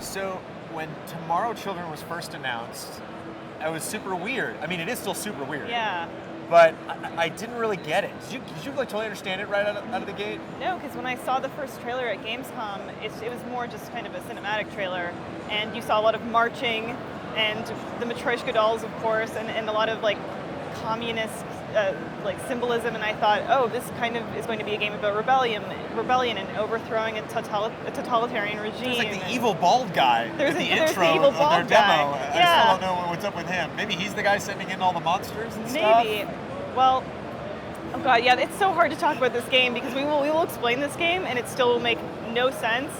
So when Tomorrow Children was first announced, it was super weird. I mean, it is still super weird. Yeah. But I didn't really get it. Did you like totally understand it right out of the gate? No, because when I saw the first trailer at Gamescom, it was more just kind of a cinematic trailer, and you saw a lot of marching, and the Matryoshka dolls, of course, and a lot of like communist like symbolism. And I thought, oh, this kind of is going to be a game about rebellion and overthrowing a totalitarian regime. There's like the evil bald guy There's at the the intro evil of bald their guy. demo. Yeah. I still don't know what's up with him. Maybe he's the guy sending in all the monsters and stuff? Maybe. Well, oh god, yeah, it's so hard to talk about this game because we will explain this game and it still will make no sense.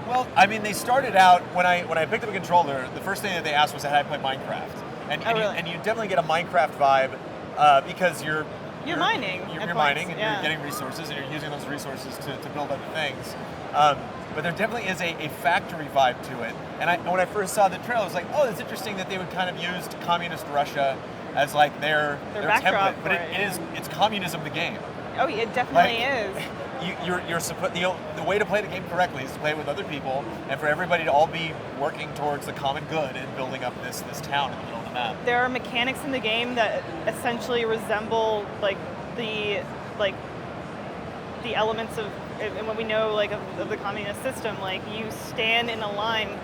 Well, I mean, they started out, when I picked up a controller, the first thing that they asked was how I play Minecraft. And you definitely get a Minecraft vibe because you're mining. You're mining and you're getting resources and you're using those resources to build other things. But there definitely is a factory vibe to it. And when I first saw the trailer, I was like, oh, it's interesting that they would kind of use communist Russia as like their template. But it's communism the game. Oh, it definitely is. You're supposed the way to play the game correctly is to play it with other people and for everybody to all be working towards the common good and building up this town in the middle of the map. There are mechanics in the game that essentially resemble like the elements of and what we know like of the communist system. Like you stand in a line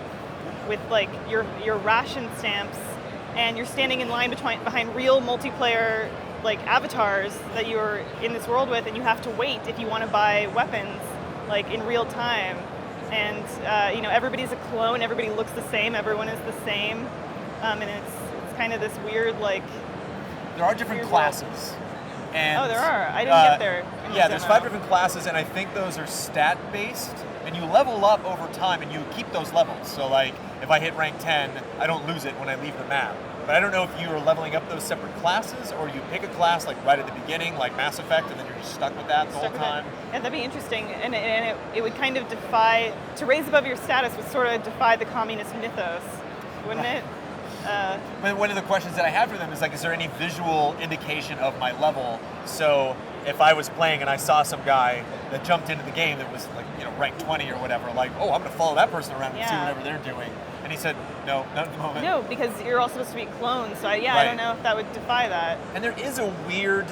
with like your ration stamps, and you're standing in line behind real multiplayer like avatars that you're in this world with, and you have to wait if you want to buy weapons like in real time. And everybody's a clone, everybody looks the same, everyone is the same, and it's kind of this weird like. There are different classes. And, there are. I didn't get there. Yeah, there's 5 different classes, and I think those are stat based, and you level up over time, and you keep those levels. So like, if I hit rank 10, I don't lose it when I leave the map. But I don't know if you are leveling up those separate classes, or you pick a class like right at the beginning, like Mass Effect, and then you're just stuck with that the whole time. Yeah, that'd be interesting, and it would kind of defy, to raise above your status would sort of defy the communist mythos, wouldn't it? But one of the questions that I had for them is like, is there any visual indication of my level? So if I was playing and I saw some guy that jumped into the game that was like, rank 20 or whatever, like, oh, I'm going to follow that person around and see whatever they're doing. And he said, no, not at the moment. No, because you're all supposed to be clones. So I don't know if that would defy that. And there is a weird,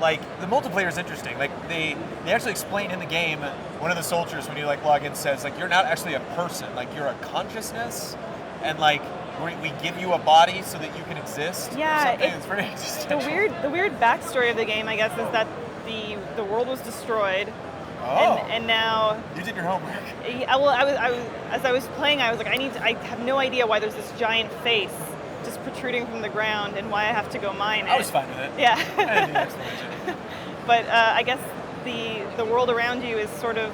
like the multiplayer is interesting. Like they actually explain in the game, one of the soldiers when you like log in says like, you're not actually a person, like you're a consciousness. And like we give you a body so that you can exist. Yeah, it's very existential. The weird backstory of the game, I guess, is that the world was destroyed. Oh. And now you did your homework. Yeah, well, as I was playing, I was like, I have no idea why there's this giant face just protruding from the ground and why I have to go mine it. I was fine with it. Yeah. I didn't need explanation. But I guess the world around you is sort of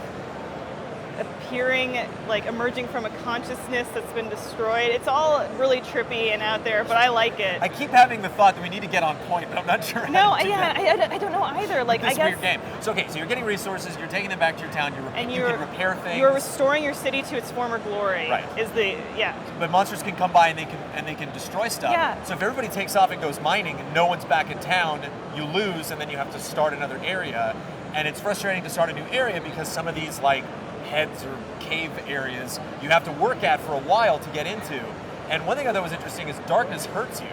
appearing, like emerging from a consciousness that's been destroyed. It's all really trippy and out there, but I like it. I keep having the thought that we need to get on point, but I'm not sure how to do that. I don't know either. Like, this I guess weird game. So you're getting resources, you're taking them back to your town, you can repair things. You're restoring your city to its former glory. Right. But monsters can come by and they can destroy stuff. Yeah. So if everybody takes off and goes mining and no one's back in town, you lose and then you have to start another area. And it's frustrating to start a new area because some of these like heads or cave areas you have to work at for a while to get into. And one thing I thought was interesting is darkness hurts you.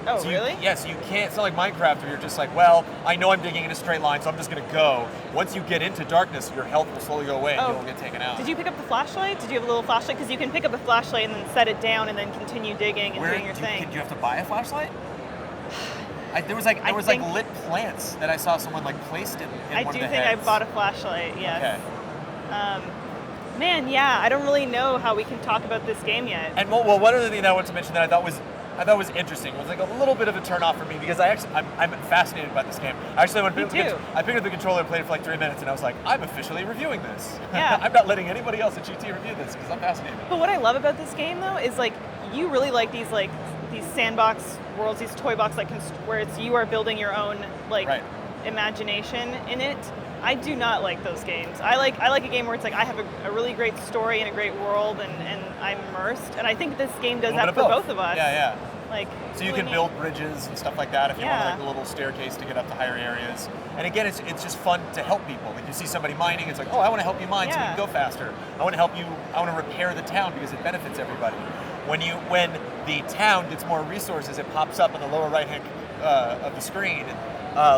Oh, so really? Yes, you can't. It's not like Minecraft where you're just like, well, I know I'm digging in a straight line, so I'm just going to go. Once you get into darkness, your health will slowly go away and you'll get taken out. Did you pick up the flashlight? Did you have a little flashlight? Because you can pick up a flashlight and then set it down and then continue digging and doing your thing. Did you have to buy a flashlight? There was like lit plants that I saw someone like placed in one of the heads. I do think I bought a flashlight, yes. Okay. Man, yeah, I don't really know how we can talk about this game yet. And well, one other thing that I wanted to mention that I thought was interesting was like a little bit of a turnoff for me because I'm fascinated by this game. I picked up the controller and played it for like 3 minutes and I was like, I'm officially reviewing this. Yeah. I'm not letting anybody else at GT review this because I'm fascinated. But what I love about this game though is like you really like these sandbox worlds, these toy box where you are building your own imagination in it. I do not like those games. I like a game where it's like I have a really great story and a great world and I'm immersed. And I think this game does that for both of us. Yeah, yeah. Like, So you really can neat. build bridges and stuff like that if you want Yeah. like a little staircase to get up to higher areas. And again, it's just fun to help people. Like you see somebody mining, it's like, oh, I want to help you mine so you Yeah. can go faster. I want to help you. I want to repair the town because it benefits everybody. When the town gets more resources, it pops up in the lower right hand of the screen.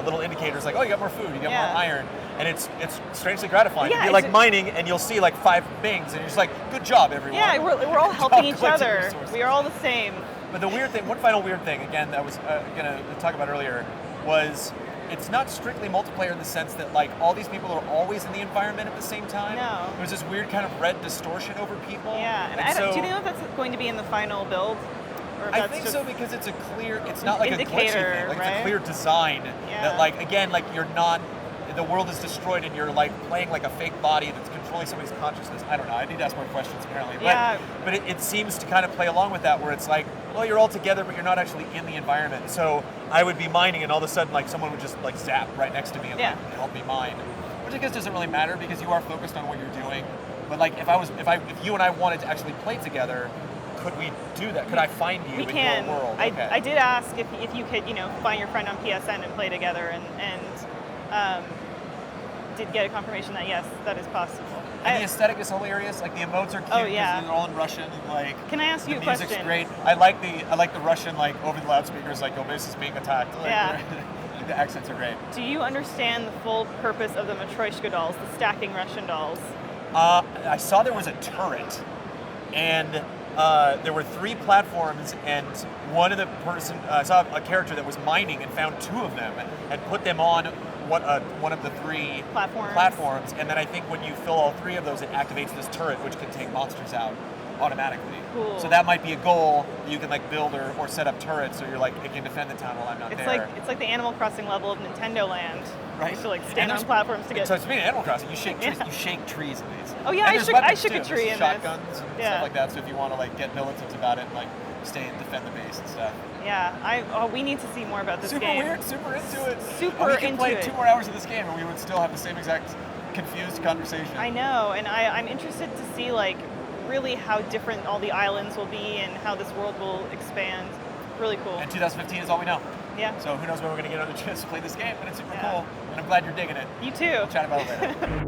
Little indicators like, oh, you got more food, you got Yeah. more iron, and it's strangely gratifying. Yeah, You're like mining, and you'll see like 5 bings, and you're just like, good job, everyone. Yeah, we're all Good helping job each collecting other. resources. We are all the same. But the weird thing, one final weird thing, again, that I was going to talk about earlier, was it's not strictly multiplayer in the sense that like all these people are always in the environment at the same time. No. There's this weird kind of red distortion over people. Yeah, and do you know if that's going to be in the final build? Or if I that's think just so because it's a clear, it's not like a glitchy indicator, thing. Like it's right? a clear design Yeah. that like, again, like you're not, the world is destroyed and you're like playing like a fake body that's controlling somebody's consciousness. I don't know, I need to ask more questions apparently. Yeah. But it seems to kind of play along with that where it's like, well, you're all together but you're not actually in the environment. So I would be mining and all of a sudden like someone would just like zap right next to me and Yeah. like help me mine. Which I guess doesn't really matter because you are focused on what you're doing. But like if you and I wanted to actually play together, could we do that? Could I find you we in can. your world? I did ask if you could, find your friend on PSN and play together, and did get a confirmation that yes, that is possible. And the aesthetic is hilarious. Like the emotes are cute because yeah. they're all in Russian. And like Can I ask you the a music's question? great. I like the Russian like over the loudspeakers like your base is being attacked. Like, Yeah. like, the accents are great. Do you understand the full purpose of the Matryoshka dolls, the stacking Russian dolls? I saw there was a turret, and there were 3 platforms, and one of the person I saw a character that was mining and found 2 of them and put them on one of the 3 platforms, and then I think when you fill all 3 of those, it activates this turret which can take monsters out automatically. Cool. So that might be a goal that you can like build or set up turrets, so you're like it can defend the town while I'm not there. It's like the Animal Crossing level of Nintendo Land. Right. You have to like And stand on there's- platforms to get. So speaking of Animal Crossing, you shake trees. Yeah. You shake trees in these. Oh, yeah, And I there's shook weapons, a too. tree There's in this. shotguns and Yeah. stuff like that. So if you want to like get militant about it and like stay and defend the base and stuff. Yeah, we need to see more about this Super game. weird. Super into it. Super we could into play it. 2 more hours of this game and we would still have the same exact confused conversation. I know, and I'm interested to see like really how different all the islands will be and how this world will expand. Really cool. And 2015 is all we know. Yeah. So who knows when we're going to get another chance to play this game, but it's super Yeah. cool. And I'm glad you're digging it. You too. We'll chat about it later.